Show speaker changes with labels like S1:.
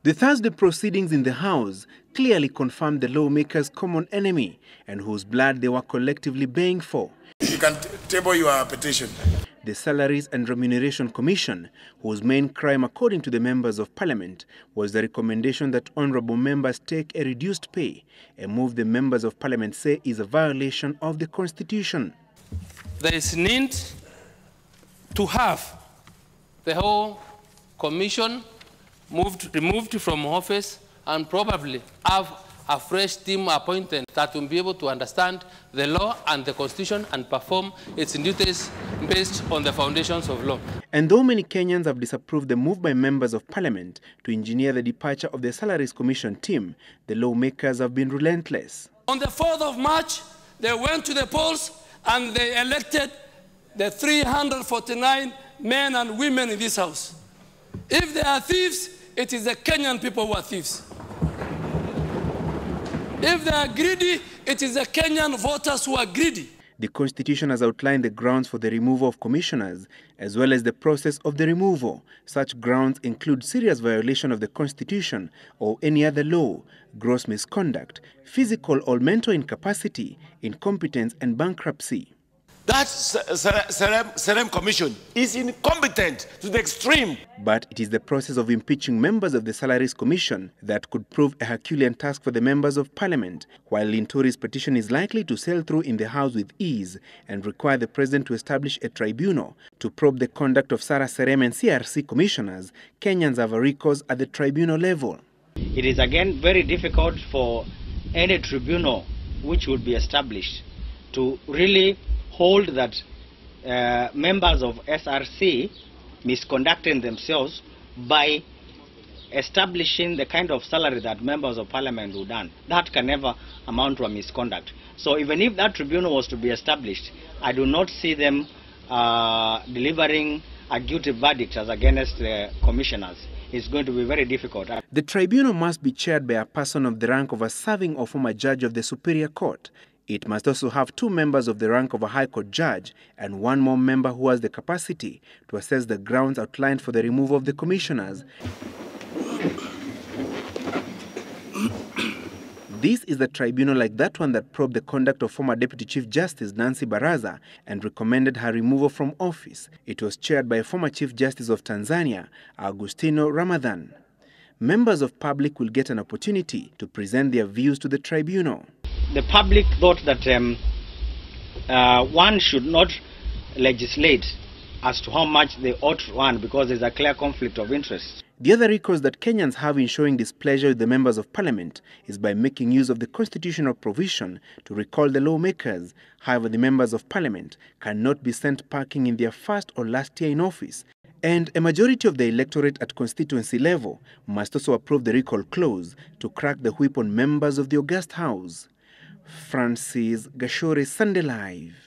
S1: The Thursday proceedings in the House clearly confirmed the lawmakers' common enemy and whose blood they were collectively baying for.
S2: You can table your petition.
S1: The Salaries and Remuneration Commission, whose main crime, according to the members of Parliament, was the recommendation that honourable members take a reduced pay, a move the members of Parliament say is a violation of the Constitution.
S3: There is need to have the whole commission removed from office and probably have a fresh team appointed that will be able to understand the law and the Constitution and perform its duties based on the foundations of law.
S1: And though many Kenyans have disapproved the move by members of Parliament to engineer the departure of the Salaries Commission team, the lawmakers have been relentless.
S3: On the 4th of March, they went to the polls and they elected the 349 men and women in this House. If they are thieves, it is the Kenyan people who are thieves. If they are greedy, it is the Kenyan voters who are greedy.
S1: The Constitution has outlined the grounds for the removal of commissioners, as well as the process of the removal. Such grounds include serious violation of the Constitution or any other law, gross misconduct, physical or mental incapacity, incompetence and bankruptcy.
S2: That SRC Commission is incompetent to the extreme.
S1: But it is the process of impeaching members of the Salaries Commission that could prove a Herculean task for the members of Parliament, while Linturi's petition is likely to sail through in the House with ease and require the President to establish a tribunal to probe the conduct of SRC and SRC commissioners. Kenyans have a recourse at the tribunal level.
S4: It is again very difficult for any tribunal which would be established to really hold that members of SRC misconducting themselves by establishing the kind of salary that members of Parliament would earn. That can never amount to a misconduct. So even if that tribunal was to be established, I do not see them delivering a guilty verdict as against the commissioners. It's going to be very difficult.
S1: The tribunal must be chaired by a person of the rank of a serving or former judge of the Superior Court. It must also have 2 members of the rank of a High Court judge and 1 more member who has the capacity to assess the grounds outlined for the removal of the commissioners. This is the tribunal like that one that probed the conduct of former Deputy Chief Justice Nancy Baraza and recommended her removal from office. It was chaired by former Chief Justice of Tanzania, Agustino Ramadhan. Members of public will get an opportunity to present their views to the tribunal.
S4: The public thought that one should not legislate as to how much they ought to earn because there's a clear conflict of interest.
S1: The other recourse that Kenyans have in showing displeasure with the members of Parliament is by making use of the constitutional provision to recall the lawmakers. However, the members of Parliament cannot be sent packing in their first or last year in office. And a majority of the electorate at constituency level must also approve the recall clause to crack the whip on members of the august House. Francis Gashore, Sunday Live.